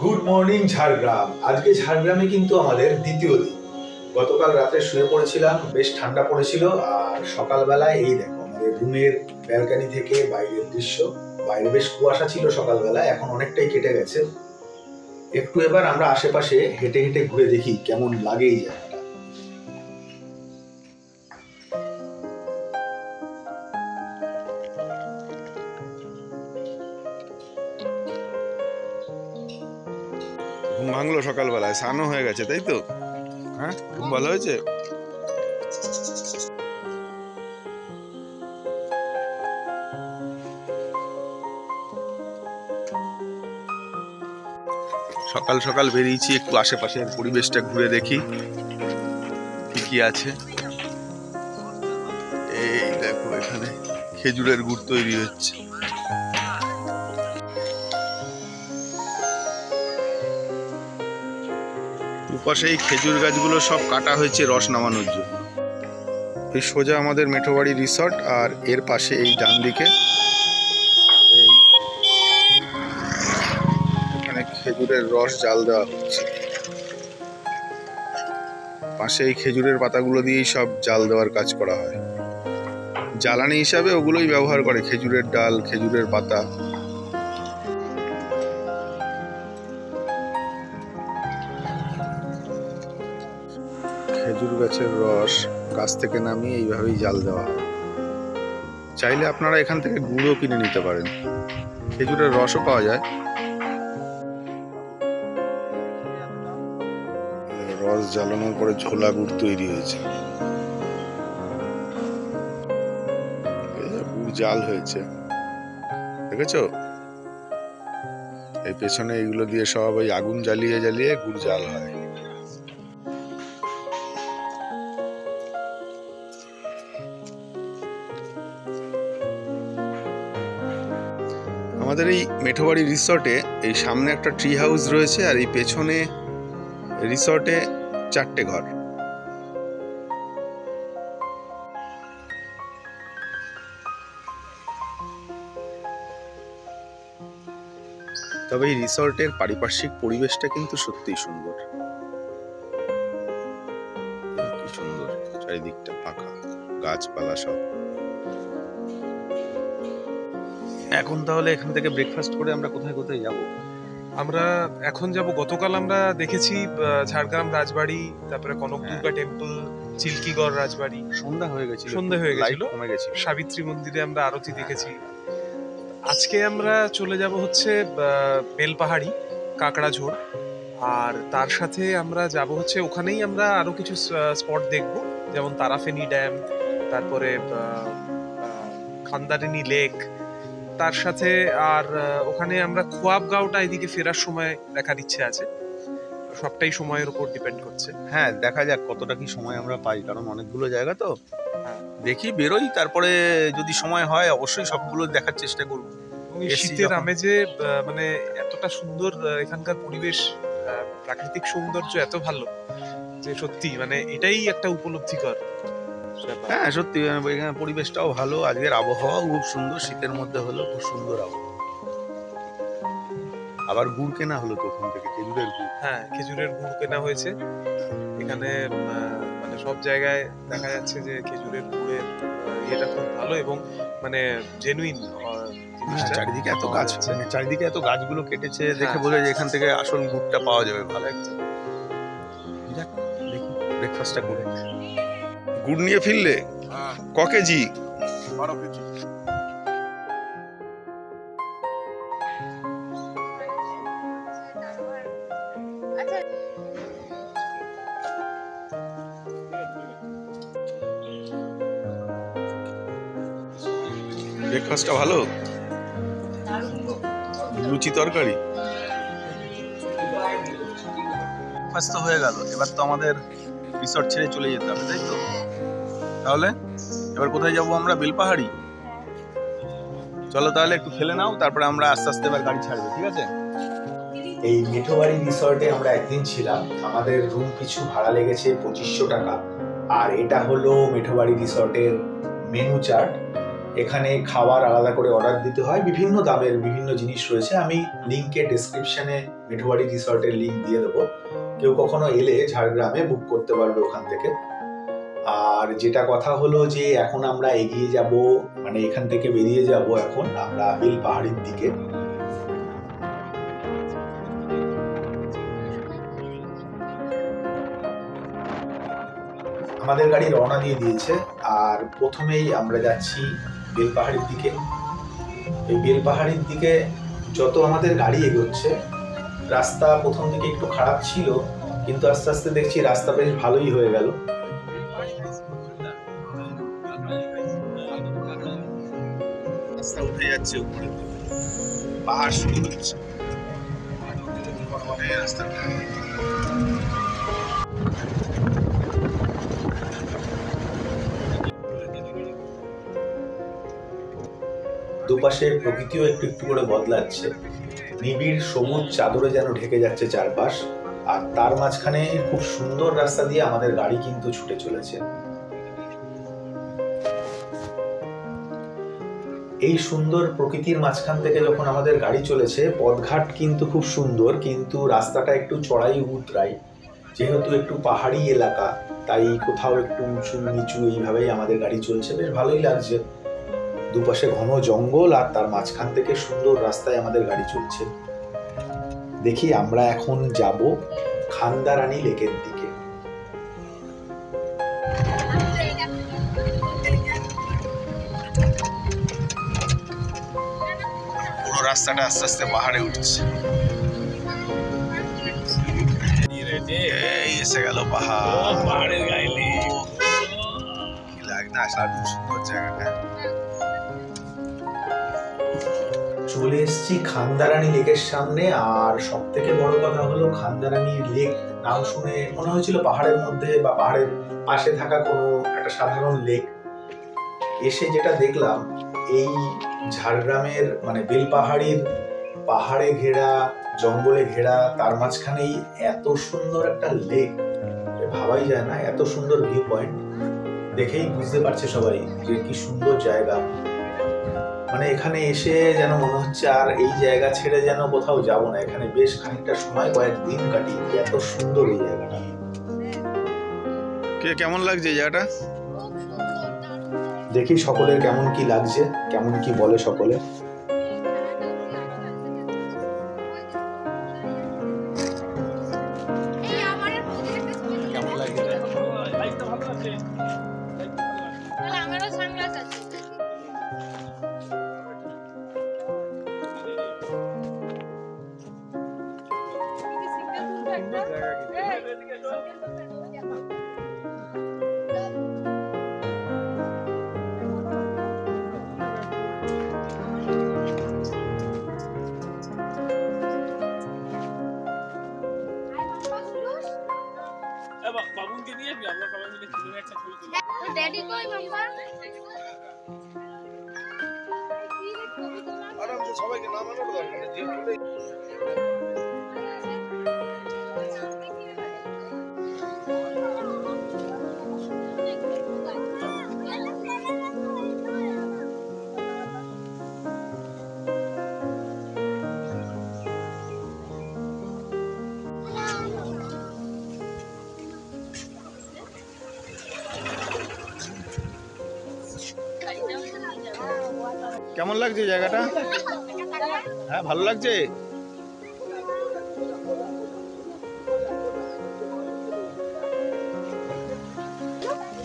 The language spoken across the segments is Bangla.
Good morning Jhargram. আজকে ঝাড়গ্রামে কিন্তু আমাদের দ্বিতীয় দিন। গতকাল রাতে শুয়ে পড়েছিলাম, বেশ ঠান্ডা পড়েছিল। আর সকালবেলায় এই দেখো আমাদের রুমের ব্যালকনি থেকে বাইরের দৃশ্য। বাইরে বেশ কুয়াশা ছিল সকালবেলা, এখন অনেকটাই কেটে গেছে। একটু এবার আমরা আশেপাশে হেঁটে হেঁটে ঘুরে দেখি কেমন লাগে এই জায়গাটা। ঘুম ভাঙলো সকালবেলায়, স্নানও হয়ে গেছে, তাই তো? হ্যাঁ, খুব ভালো হয়েছে। সকাল সকাল বেরিয়েছি, একটু আশেপাশের পরিবেশটা ঘুরে দেখি কি কি আছে। এই দেখো, এখানে খেজুরের গুড় তৈরি হচ্ছে। দুপাশে এই খেজুর গাছগুলো সব কাটা হয়েছে রস নামানোর জন্য। এই সোজা আমাদের মেঠোবাড়ি রিসর্ট, আর এর পাশে এই ডান দিকে এখানে খেজুরের রস জাল দেওয়া হচ্ছে। পাশে এই খেজুরের পাতাগুলো দিয়েই সব জাল দেওয়ার কাজ করা হয়। জ্বালানি হিসাবে ওগুলোই ব্যবহার করে, খেজুরের ডাল, খেজুরের পাতা। খেজুর গাছের রস গাছ থেকে নামিয়ে এইভাবেই জাল দেওয়া হয়। চাইলে আপনারা এখান থেকে গুড়ও কিনে নিতে পারেন, খেজুরের রসও পাওয়া যায়। রস জ্বালানোর পরে ঝোলা গুড় তৈরি হয়েছে। গুড় জাল হয়েছে, দেখেছো? এই পেছনে এইগুলো দিয়ে সব ওই আগুন জ্বালিয়ে জ্বালিয়ে গুড় জাল হয়। আমাদের এই মেঠোবাড়ি রিসর্টে এই সামনে একটা ট্রি হাউস রয়েছে, আর এই পেছনে রিসর্টে 4টে ঘর। তবে এই রিসর্টের পারিপার্শ্বিক পরিবেশটা কিন্তু সত্যিই সুন্দর। কি সুন্দর, চারিদিকটা ফাঁকা, গাছপালা সব। এখন তাহলে এখান থেকে ব্রেকফাস্ট করে আমরা কোথায় কোথায় যাব? আমরা এখন যাব, গতকাল আমরা দেখেছি ঝাড়গ্রাম রাজবাড়ি, তারপরে কনক দুর্গা টেম্পল, চিল্কিগড় রাজবাড়ি। সন্ধ্যা হয়ে গেছিল, কমে গেছিল। সাবিত্রী মন্দিরে আমরা আরতি দেখেছি। আজকে আমরা চলে যাব হচ্ছে বেলপাহাড়ি, কাকড়াঝোড়, আর তার সাথে আমরা যাব হচ্ছে ওখানেই আমরা আরো কিছু স্পট দেখব, যেমন তারাফেনী ড্যাম, তারপরে খান্দারিনী লেক, তার সাথে আর ওখানে আমরা খোয়াবগাঁওটা এদিকে ফেরার সময় দেখার ইচ্ছে আছে। সবটাই সময়ের উপর ডিপেন্ড করছে। হ্যাঁ, দেখা যাক কতটা কি সময় আমরা পাই, কারণ অনেকগুলো জায়গা তো। দেখি, বেরোই, তারপরে যদি সময় হয় অবশ্যই সবগুলো দেখার চেষ্টা করব। শীতের আমেজে মানে এতটা সুন্দর এখানকার পরিবেশ, প্রাকৃতিক সৌন্দর্য এত ভালো যে সত্যি মানে এটাই একটা উপলব্ধিকর। হ্যাঁ সত্যি, এখানে পরিবেশটাও ভালো, আজকের আবহাওয়াও খুব সুন্দর, শীতের মধ্যে হলো খুব সুন্দর আবহাওয়া। আবার গুড় কেনা হলো তো ওখান থেকে, খেজুরের গুড়। হ্যাঁ, খেজুরের গুড় কেনা হয়েছে এখানে। মানে সব জায়গায় দেখা যাচ্ছে যে খেজুরের গুড়ের ইয়েটা খুব ভালো এবং মানে জেনুইন। চারিদিকে এত গাছ, চারিদিকে এত গাছগুলো কেটেছে, দেখে বোঝা যায় এখান থেকে আসল গুড়টা পাওয়া যাবে ভালো একটা। দেখি ব্রেকফাস্টটা করে। গুড় নিয়ে ফিরলে ক কেজি? 12 কেজি। ব্রেকফাস্টটা ভালো, লুচি তরকারি। ব্রেকফাস্ট তো হয়ে গেল, এবার তো আমাদের রিসর্ট ছেড়ে চলে যেতে হবে, তাই তো? তাহলে এবার কোথায় যাব আমরা? বেলপাহাড়ি। চলো তাহলে একটু খেলে নাও, তারপরে আমরা আস্তে আস্তে এবার গাড়ি ছাড়বো, ঠিক আছে? এই মেঠোবাড়ি রিসর্টে আমরা একদিন ছিলাম। আমাদের রুম পিছু ভাড়া লেগেছে 2500 টাকা। আর এটা হলো মেঠোবাড়ি রিসর্টের মেনু চার্ট। এখানে খাবার আলাদা করে অর্ডার দিতে হয়, বিভিন্ন দামের বিভিন্ন জিনিস রয়েছে। আমি লিঙ্কে ডেসক্রিপশনে মেঠোবাড়ি রিসর্টের লিঙ্ক দিয়ে দেবো, কেউ কখনো এলে ঝাড়গ্রামে বুক করতে পারবে ওখান থেকে। আর যেটা কথা হলো যে এখন আমরা এগিয়ে যাব, মানে এখান থেকে বেরিয়ে যাব এখন আমরা বেলপাহাড়ির দিকে। আমাদের গাড়ি রওনা দিয়ে দিয়েছে, আর প্রথমেই আমরা যাচ্ছি বেলপাহাড়ির দিকে। এই বেলপাহাড়ির দিকে যত আমাদের গাড়ি এগোচ্ছে, রাস্তা প্রথম দিকে একটু খারাপ ছিল, কিন্তু আস্তে আস্তে দেখছি রাস্তা বেশ ভালোই হয়ে গেল। রাস্তা উঠে যাচ্ছে উপরে, পাহাড় শুরু হচ্ছে রাস্তাটা। দুপাশে প্রকৃতিও একটু একটু করে বদলাচ্ছে, নিবিড় সবুজ চাদরে যেন ঢেকে যাচ্ছে চারপাশ, আর তার মাঝখানে খুব সুন্দর রাস্তা দিয়ে আমাদের গাড়ি কিন্তু ছুটে চলেছে। এই সুন্দর প্রকৃতির মাঝখান থেকে যখন আমাদের গাড়ি চলেছে, পথঘাট কিন্তু খুব সুন্দর, কিন্তু রাস্তাটা একটু চড়াই উতরাই, যেহেতু একটু পাহাড়ি এলাকা, তাই কোথাও একটু উঁচু নিচু এইভাবেই আমাদের গাড়ি চলছে, বেশ ভালোই লাগছে। দুপাশে ঘন জঙ্গল আর তার মাঝখান থেকে সুন্দর রাস্তায় আমাদের গাড়ি চলছে। দেখি আমরা এখন যাব খান্দারানী লেকের দিকে। পুরো রাস্তাটা আস্তে আস্তে পাহাড়ে উঠছে, এই এসে গেল পাহাড়, পাহাড়ের গাইলে কি লাগে না, সারাদিন সুন্দর জায়গাটা। চলে এসেছি খান্দারানী লেকের সামনে, আর সব থেকে বড় কথা হলো খান্দারানী লেক নাম শুনে মনে হয়েছিল পাহাড়ের মধ্যে বা পাহাড়ের পাশে থাকা কোনো একটা সাধারণ লেক। এসে যেটা দেখলাম, এই ঝাড়গ্রামের মানে বেলপাহাড়ির পাহাড়ে ঘেরা, জঙ্গলে ঘেরা, তার মাঝখানেই এত সুন্দর একটা লেক, ভাবাই যায় না। এত সুন্দর ভিউ পয়েন্ট দেখেই বুঝতে পারছে সবাই যে কি সুন্দর জায়গা। মানে এখানে এসে যেন মনে হচ্ছে আর এই জায়গা ছেড়ে যেন কোথাও যাব না, এখানে বেশ খানিকটা সময়, কয়েকদিন কাটি। এত সুন্দর এই জায়গাটা। কেমন লাগছে এই জায়গাটা? দেখি সকলের কেমন কি লাগছে, কেমন কি বলে সকলে। বাবুকে দিয়ে আমরা সবাই মিলে ছবি একটা ছবি তুলি। ড্যাডি কই মাম্মা? আরামসে সবাইকে নামানোর দরকার নেই, যে তুলে কেমন লাগছে জায়গাটা? হ্যাঁ, ভালো লাগছে।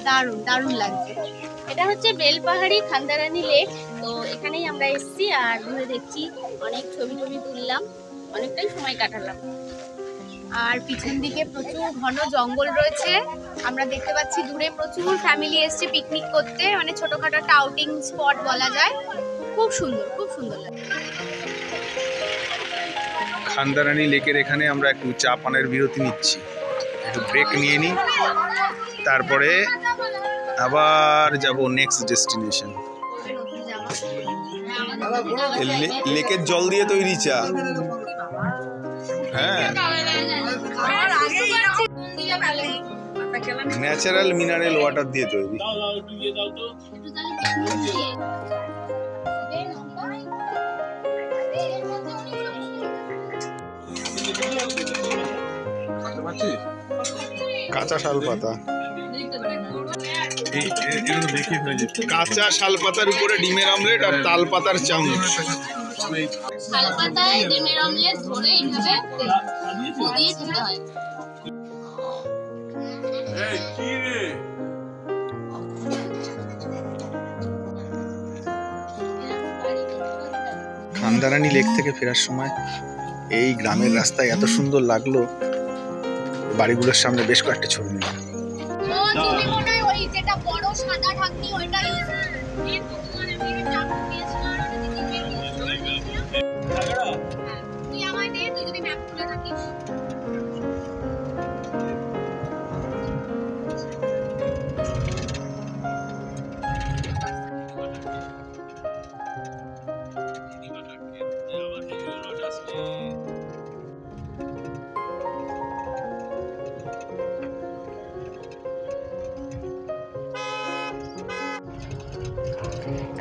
দারুণ দারুণ লাগছে। এটা হচ্ছে বেলপাহাড়ি খান্দারানী লেক। তো এখানেই আমরা এসেছি আর ঘুরে দেখছি, অনেক ছবি টবি তুললাম, অনেকটাই সময় কাটালাম। আর পিছন দিকে প্রচুর ঘন জঙ্গল রয়েছে। আমরা দেখতে পাচ্ছি দূরে প্রচুর ফ্যামিলি এসছে পিকনিক করতে, মানে ছোটখাটো একটা আউটিং স্পট বলা যায়। খুব সুন্দর, খুব সুন্দর লাগে। খান্দারানী লেকের এখানে আমরা একটু চা পানের বিরতি নিচ্ছি, একটু ব্রেক নিয়ে নিই, তারপরে আবার যাব নেক্সট ডেস্টিনেশন। লেকের জল দিয়ে তৈরি চা। হ্যাঁ, ন্যাচারাল মিনারেল ওয়াটার দিয়ে তৈরি। কাঁচা শাল পাতা, কাঁচা শাল পাতার উপরে ডিমের অমলেট আর তাল পাতার চামচ। শাল পাতায় ডিমের অমলেট ধরে এইভাবে দিয়ে খেতে হয়। খান্দারানী লেক থেকে ফেরার সময় এই গ্রামের রাস্তায় এত সুন্দর লাগলো, বাড়িগুলোর সামনে বেশ কয়েকটা ছবি নিলাম। তুমি মনে হয় ওই যেটা বড় সাদা ঢাকনি ওইটাই তুই আমায় দে, তুই যদি ম্যাপ খুলে থাকিস।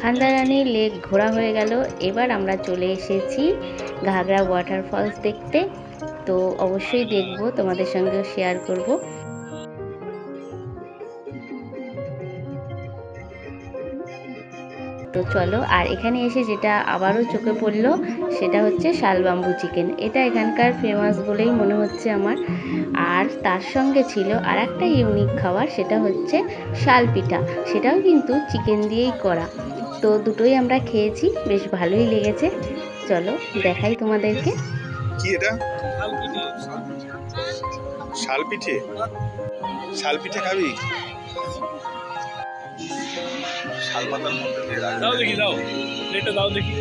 খান্দারানী লেক ঘোরা হয়ে গেল। এবার আমরা চলে এসেছি ঘাগরা ওয়াটারফলস দেখতে। তো অবশ্যই দেখবো, তোমাদের সঙ্গেও শেয়ার করব। তো চলো, আর এখানে এসে যেটা আবারও চোখে পড়লো সেটা হচ্ছে শালবাম্বু চিকেন। এটা এখানকার ফেমাস বলেই মনে হচ্ছে আমার। আর তার সঙ্গে ছিল আর একটা ইউনিক খাবার, সেটা হচ্ছে শাল পিঠা। সেটাও কিন্তু চিকেন দিয়েই করা। তো দুটোই আমরা খেয়েছি, বেশ ভালোই লেগেছে। চলো দেখাই তোমাদেরকে। কি এটা? শাল পিঠে। শাল পিঠে খাবি? শাল পাতার মধ্যে দিয়ে দাও দেখি, দাও প্লেটটা দাও দেখি।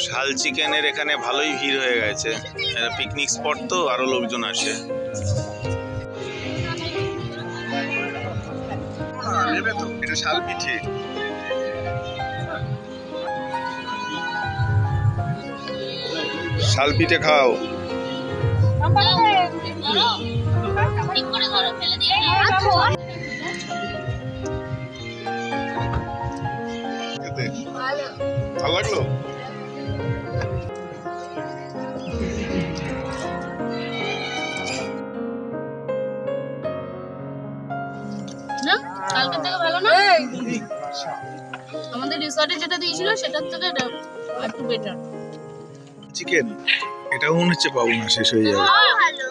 শাল চিকেনের এখানে ভালোই ভিড় হয়ে গেছে, পিকনিক স্পট তো, আরো লোকজন আসে। এটা শাল পিঠে। শাল পিঠে খাও। ভালো লাগলো? কালকে থেকে ভালো না? আমাদের রিসর্টে যেটা দিয়েছিল সেটার থেকে এটা একটু বেটার। চিকেন এটাও মনে হচ্ছে পাবো না, শেষ হয়ে যাবে। ভালো।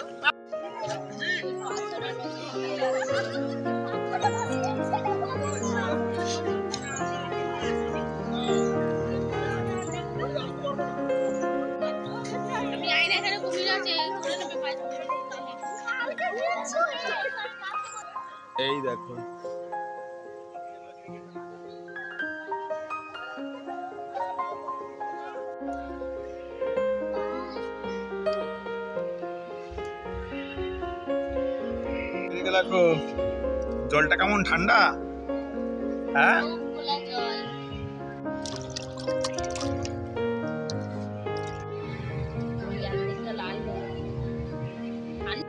এই দেখো, দেখো জলটা কেমন ঠান্ডা। হ্যাঁ,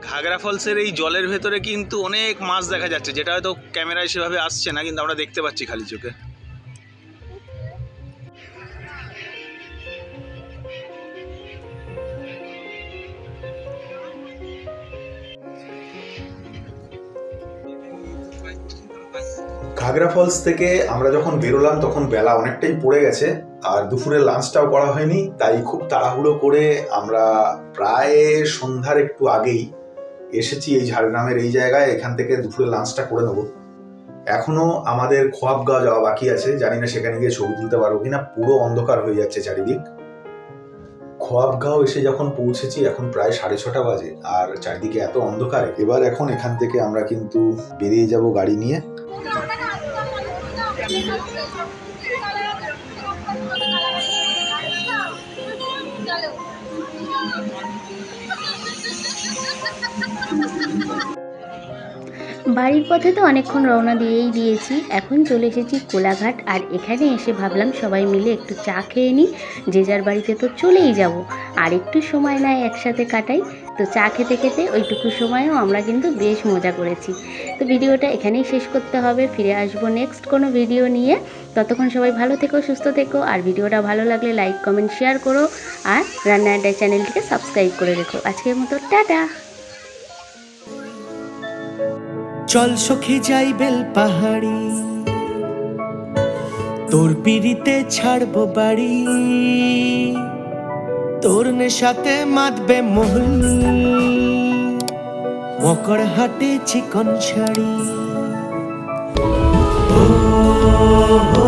ঘাগরা ফলসের এই জলের ভেতরে কিন্তু অনেক মাছ দেখা যাচ্ছে, যেটা হয়তো ক্যামেরায় সেভাবে আসছে না, কিন্তু আমরা দেখতে পাচ্ছি খালি চোখে। ঘাগরা ফলস থেকে আমরা যখন বেরোলাম তখন বেলা অনেকটাই পড়ে গেছে, আর দুপুরের লাঞ্চটাও করা হয়নি। তাই খুব তাড়াহুড়ো করে আমরা প্রায় সন্ধ্যার একটু আগেই এসেছি এই ঝাড়গ্রামের এই জায়গায়। এখান থেকে দুপুরের লাঞ্চটা করে নেবো। এখনো আমাদের খোয়াবগাঁও যাওয়া বাকি আছে, জানি না সেখানে গিয়ে ছবি তুলতে পারবো কিনা, পুরো অন্ধকার হয়ে যাচ্ছে চারিদিক। খোয়াবগাঁও এসে যখন পৌঁছেছি এখন প্রায় 6:30 বাজে, আর চারিদিকে এত অন্ধকার। এখন এখান থেকে আমরা কিন্তু বেরিয়ে যাব গাড়ি নিয়ে। বাড়ির পথে তো অনেকক্ষণ রওনা দিয়েছি, এখন চলে এসেছি কোলাঘাট। আর এখানে এসে ভাবলাম সবাই মিলে একটু চা খেয়ে নিই, যে যার বাড়িতে তো চলেই যাব, আর একটু সময় নয় একসাথে কাটাই। তো চা খেতে খেতে ওইটুকু সময়ও আমরা কিন্তু বেশ মজা করেছি। তো ভিডিওটা এখানেই শেষ করতে হবে, ফিরে আসবো নেক্সট কোনো ভিডিও নিয়ে। ততক্ষণ সবাই ভালো থেকো, সুস্থ থেকো, আর ভিডিওটা ভালো লাগলে লাইক কমেন্ট শেয়ার করো, আর রান্না আড্ডা চ্যানেলটিকে সাবস্ক্রাইব করে রেখো। আজকের মতো টাটা। চল সখী যাই বেল পাহাড়ি, তোর পিড়িতে ছাড়বো বাড়ি, তোর নেশাতে মাতবে মহল, মকর হাটে চিকন শাড়ি। ও